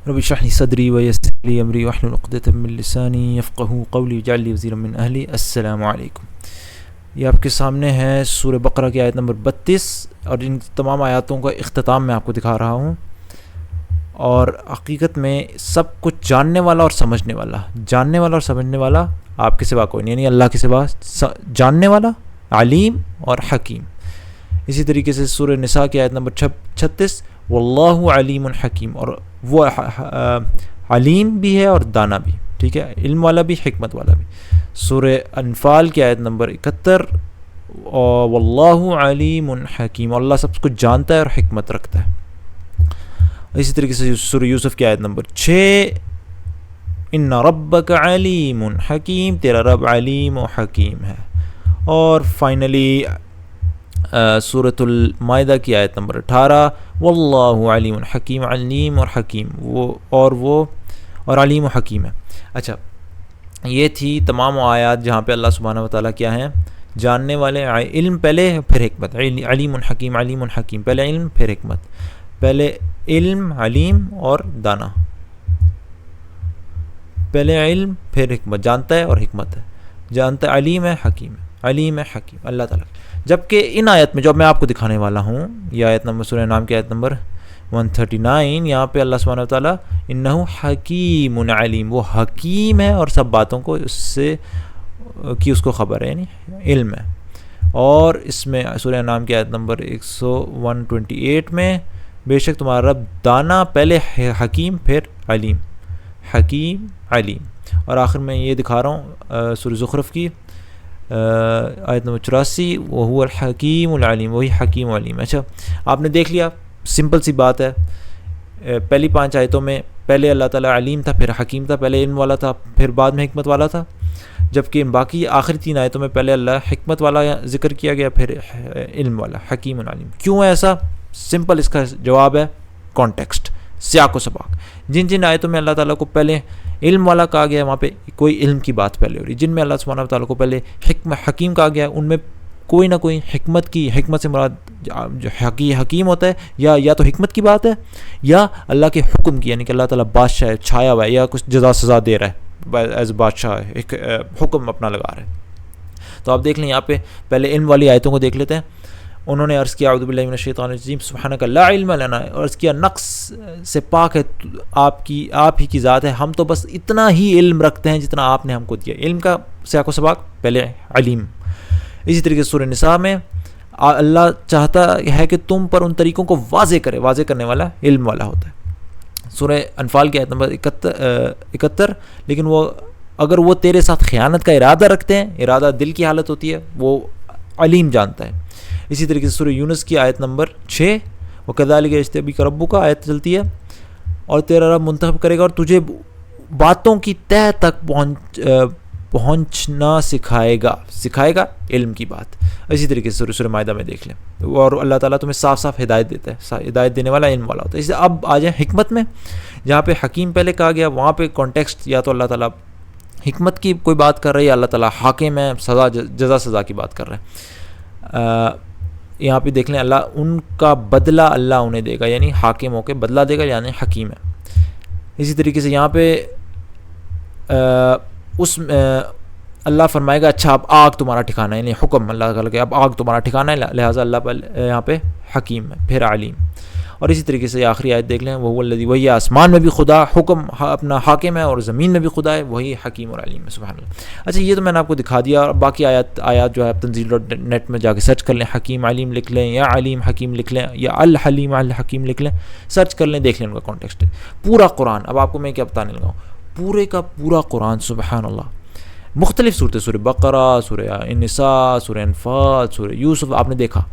رب اشرح لي صدری ویسر لي امری واحلل عقدۃ من لسانی یفقهوا قولی واجعل لي وزیرا من اہلی. السلام علیکم. یہ آپ کے سامنے ہے سورہ بقرہ کی آیت نمبر 32 اور ان تمام آیاتوں کا اختتام میں آپ کو دکھا رہا ہوں. اور حقیقت میں سب کچھ جاننے والا اور سمجھنے والا آپ کے سوا کوئی نہیں، یعنی اللہ کے سوا جاننے والا، علیم اور حکیم. اسی طریقے سے سورہ نساء کی آیت نمبر 36 واللہ علیم حکیم، اور وہ علیم بھی ہے اور دانا بھی، ٹھیک ہے، علم والا بھی حکمت والا بھی. سورہ انفال کی آیت نمبر 71 واللہ علیم حکیم، اور اللہ سب کچھ جانتا ہے اور حکمت رکھتا ہے. اسی طریقے سے سورہ یوسف کی آیت نمبر 6 ان ربک علیم حکیم، تیرا رب علیم و حکیم ہے. اور فائنلی سورۃ المائدہ کی آیت نمبر 18 واللہ علیم حکیم، علیم اور حکیم اور علیم و حکیم ہے. اچھا، یہ تھی تمام آیات جہاں پہ اللہ سبحانہ وتعالیٰ کیا ہیں، جاننے والے، علم پہلے پھر حکمت، علیم حکیم، علیم حکیم، پہلے علم پھر حکمت، پہلے علم علیم اور دانا، پہلے علم پھر حکمت، جانتا ہے اور حکمت ہے، جانتا ہے، علیم ہے، حکیم ہے، علیم ہے، حکیم اللہ تعالیٰ. جبکہ ان آیت میں جو میں آپ کو دکھانے والا ہوں، یہ آیت نمبر سورہ انعام کی آیت نمبر 139، یہاں پہ اللہ سبحانہ وتعالیٰ انہ حکیم علیم، وہ حکیم ہے اور سب باتوں کو اس سے کی اس کو خبر ہے، یعنی علم ہے. اور اس میں سورہ انعام کی آیت نمبر 128 میں بے شک تمہارا رب دانا، پہلے حکیم پھر علیم، حکیم علیم. اور آخر میں یہ دکھا رہا ہوں سورہ زخرف کی آیت نمبر 84 وہو الحکیم العلیم، وہی حکیم علیم. اچھا، آپ نے دیکھ لیا، سمپل سی بات ہے. پہلی 5 آیتوں میں پہلے اللہ تعالیٰ علیم تھا، پھر حکیم تھا، پہلے علم والا تھا، پھر بعد میں حکمت والا تھا. جبکہ باقی آخری 3 آیتوں میں پہلے اللہ حکمت والا ذکر کیا گیا، پھر علم والا، حکیم العلیم. کیوں ہے ایسا؟ سمپل اس کا جواب ہے کانٹیکسٹ، سیاق و سباق. جن آیتوں میں اللہ تعالیٰ کو پہلے علم والا کہا گیا ہے، وہاں پہ کوئی علم کی بات پہلے ہو رہی. جن میں اللہ سبحانہ وتعالیٰ کو پہلے حکیم کہا گیا ہے، ان میں کوئی نہ کوئی حکمت سے مراد جو حکیم ہوتا ہے، یا تو حکمت کی بات ہے، یا اللہ کے حکم کی، یعنی کہ اللہ تعالیٰ بادشاہ ہے، چھایا ہوا ہے، یا کچھ جزا سزا دے رہا ہے ایز بادشاہ، ایک حکم اپنا لگا رہا ہے. تو آپ دیکھ لیں یہاں پہ پہلے علم والی آیتوں کو دیکھ لیتے ہیں. انہوں نے عرض کیا اعوذ باللہ من الشیطان الرجیم سبحانک لا علم لنا، عرض کیا نقص سے پاک ہے آپ ہی کی ذات ہے، ہم تو بس اتنا ہی علم رکھتے ہیں جتنا آپ نے ہم کو دیا. علم کا سیاق و سباق پہلے علیم. اسی طریقے سے سورہ نساء میں اللہ چاہتا ہے کہ تم پر ان طریقوں کو واضح کرنے والا علم والا ہوتا ہے. سورہ انفال کی آیت نمبر 71 لیکن اگر وہ تیرے ساتھ خیانت کا ارادہ رکھتے ہیں، ارادہ دل کی حالت ہوتی ہے، وہ علیم جانتا ہے. اسی طریقے سے سورہ یونس کی آیت نمبر 6 وَكَذَلِكَ يَجْتَبِيكَ رَبُّكَ آیت چلتی ہے، اور تیرا رب منتخب کرے گا اور تجھے باتوں کی تہ تک پہنچنا سکھائے گا علم کی بات. اسی طریقے سے سورہ مائدہ میں دیکھ لیں، اور اللہ تعالیٰ تمہیں صاف صاف ہدایت دیتا ہے، ہدایت دینے والا علم والا ہوتا ہے. اس سے اب آ جائیں حکمت میں، جہاں پہ حکیم پہلے کہا گیا، وہاں پہ کانٹیکسٹ یا تو اللہ تعالیٰ حکمت کی کوئی بات کر رہا ہے، یا اللہ تعالیٰ حاکم ہے، جزا سزا کی بات کر رہا ہے. یہاں پہ دیکھ لیں، اللہ ان کا بدلہ اللہ انہیں دے گا، یعنی حاکم ہو کے بدلہ دے گا، یعنی حکیم ہے. اسی طریقے سے یہاں پہ اللہ فرمائے گا اچھا اب آگ تمہارا ٹھکانہ ہے، یعنی حکم اللہ تعالیٰ کہ اب آگ تمہارا ٹھکانہ ہے، لہٰذا اللہ یہاں پہ حکیم ہے، پھر علیم. اور اسی طریقے سے آخری آیت دیکھ لیں، وہی آسمان میں بھی خدا حکم اپنا حاکم ہے، اور زمین میں بھی خدا ہے، وہی حکیم اور علیم ہے. سبحان اللہ. اچھا، یہ تو میں نے آپ کو دکھا دیا، اور باقی آیات جو ہے تنزیل.net میں جا کے سرچ کر لیں، حکیم علیم لکھ لیں، یا علیم حکیم لکھ لیں، یا الحلیم الحکیم لکھ لیں، سرچ کر لیں، دیکھ لیں ان کا کانٹیکسٹ. پورا قرآن، اب آپ کو میں کیا بتانے لگا ہوں، پورے کا پورا قرآن، سبحان اللہ، مختلف صورتیں، سورہ بقرہ، سورہ النساء، سورہ انفال، سورہ یوسف، آپ نے دیکھا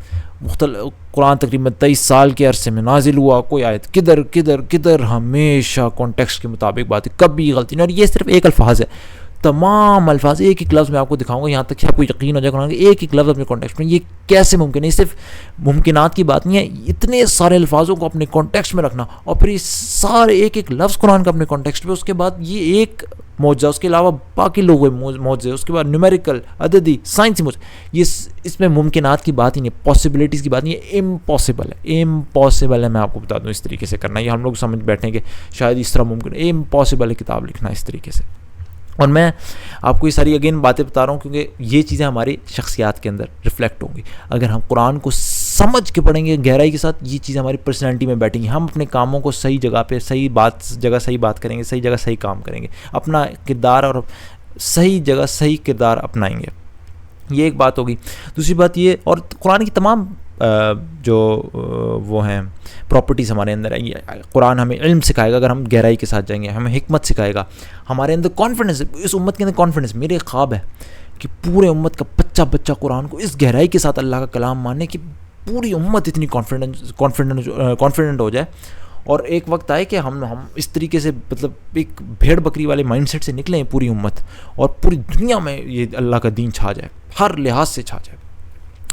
مختلف قرآن تقریباً 23 سال کے عرصے میں نازل ہوا. کوئی آیت کدھر ہمیشہ کانٹیکسٹ کے مطابق بات ہے، کبھی غلطی نہیں. اور یہ صرف ایک الفاظ ہے، تمام الفاظ ایک ایک لفظ میں آپ کو دکھاؤں گا، یہاں تک کہ آپ کو یقین ہو جائے گا کہ ایک ایک لفظ اپنے کانٹیکسٹ میں. یہ کیسے ممکن ہے؟ صرف ممکنات کی بات نہیں ہے، اتنے سارے الفاظوں کو اپنے کانٹیکسٹ میں رکھنا اور پھر یہ سارے ایک ایک لفظ قرآن کا اپنے کانٹیکسٹ میں، اس کے بعد یہ ایک معجزہ، اس کے علاوہ باقی لوگوں معجزے، اس کے بعد نیومیریکل، عددی، سائنسی معجزے. یہ اس میں ممکنات کی بات ہی نہیں، پاسبلٹیز کی بات نہیں ہے، امپاسبل ہے. امپاسبل ہے، میں آپ کو بتا دوں اس طریقے سے کرنا. یہ ہم لوگ سمجھ بیٹھیں کہ شاید اس طرح ممکن ہے، امپاسبل ہے کتاب لکھنا اس طریقے سے. اور میں آپ کو یہ ساری اگین باتیں بتا رہا ہوں کیونکہ یہ چیزیں ہماری شخصیات کے اندر ریفلیکٹ ہوں گی. اگر ہم قرآن کو سمجھ کے پڑھیں گے گہرائی کے ساتھ، یہ چیزیں ہماری پرسنالٹی میں بیٹھیں گی. ہم اپنے کاموں کو صحیح جگہ پہ صحیح بات کریں گے، صحیح جگہ صحیح کام کریں گے، اپنا کردار اور صحیح جگہ صحیح کردار اپنائیں گے. یہ ایک بات ہوگی. دوسری بات یہ، اور قرآن کی تمام جو وہ ہیں پراپرٹیز ہمارے اندر ہے. قرآن ہمیں علم سکھائے گا اگر ہم گہرائی کے ساتھ جائیں گے، ہمیں حکمت سکھائے گا، ہمارے اندر کانفیڈنس، اس امت کے اندر کانفیڈنس. میرے خواب ہے کہ پورے امت کا بچہ قرآن کو اس گہرائی کے ساتھ اللہ کا کلام مانے کہ پوری امت اتنی کانفیڈنٹ ہو جائے، اور ایک وقت آئے کہ ہم اس طریقے سے مطلب ایک بھیڑ بکری والے مائنڈ سیٹ سے نکلیں پوری امت، اور پوری دنیا میں یہ اللہ کا دین چھا جائے، ہر لحاظ سے چھا جائے.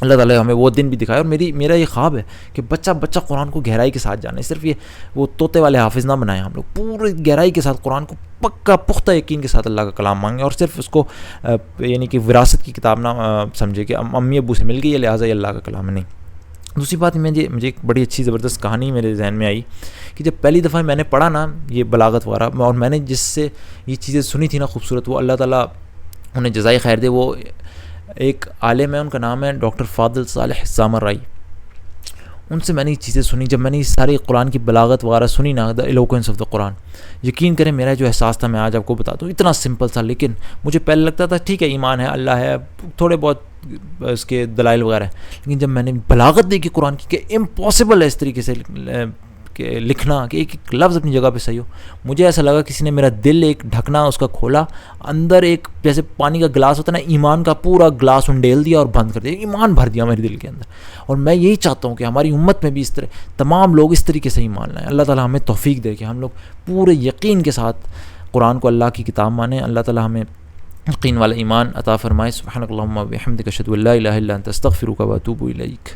اللہ تعالیٰ ہمیں وہ دن بھی دکھائے. اور میرا یہ خواب ہے کہ بچہ قرآن کو گہرائی کے ساتھ جانے. صرف یہ وہ طوطے والے حافظ نہ بنائیں، ہم لوگ پوری گہرائی کے ساتھ قرآن کو پکا پختہ یقین کے ساتھ اللہ کا کلام مانگیں، اور صرف اس کو یعنی کہ وراثت کی کتاب نہ سمجھے کہ امی ابو سے مل گئی، یہ لہٰذا یہ اللہ کا کلام ہے، نہیں. دوسری بات مجھے ایک بڑی اچھی زبردست کہانی میرے ذہن میں آئی کہ جب پہلی دفعہ میں نے پڑھا نا یہ بلاغت وغیرہ، اور میں نے جس سے یہ چیزیں سنی تھی نا خوبصورت، وہ اللہ تعالیٰ انہیں جزائے خیر دے، وہ ایک عالم ہے، ان کا نام ہے ڈاکٹر فاضل صالح سامر رائی. ان سے میں نے یہ چیزیں سنی. جب میں نے یہ ساری قرآن کی بلاغت وغیرہ سنی نا، دا ایلوکوینس آف دا قرآن، یقین کریں میرا جو احساس تھا میں آج آپ کو بتاتا ہوں، اتنا سمپل تھا. لیکن مجھے پہلے لگتا تھا ٹھیک ہے ایمان ہے، اللہ ہے، تھوڑے بہت اس کے دلائل وغیرہ ہیں. لیکن جب میں نے بلاغت دیکھی قرآن کی کہ امپاسبل ہے اس طریقے سے کہ لکھنا کہ ایک ایک لفظ اپنی جگہ پہ صحیح ہو، مجھے ایسا لگا کسی نے میرا دل ایک ڈھکنا اس کا کھولا، اندر ایک جیسے پانی کا گلاس ہوتا ہے نا، ایمان کا پورا گلاس انڈیل دیا اور بند کر دیا، ایمان بھر دیا میرے دل کے اندر. اور میں یہی چاہتا ہوں کہ ہماری امت میں بھی اس طرح تمام لوگ اس طریقے سے ایمان لائیں. اللہ تعالیٰ ہمیں توفیق دے کہ ہم لوگ پورے یقین کے ساتھ قرآن کو اللہ کی کتاب مانیں. اللہ تعالیٰ ہمیں یقین والا ایمان عطا فرمائے. سبحانک اللہم و بحمدک، اشہد ان لا الہ الا انت، استغفرک و اتوب الیک.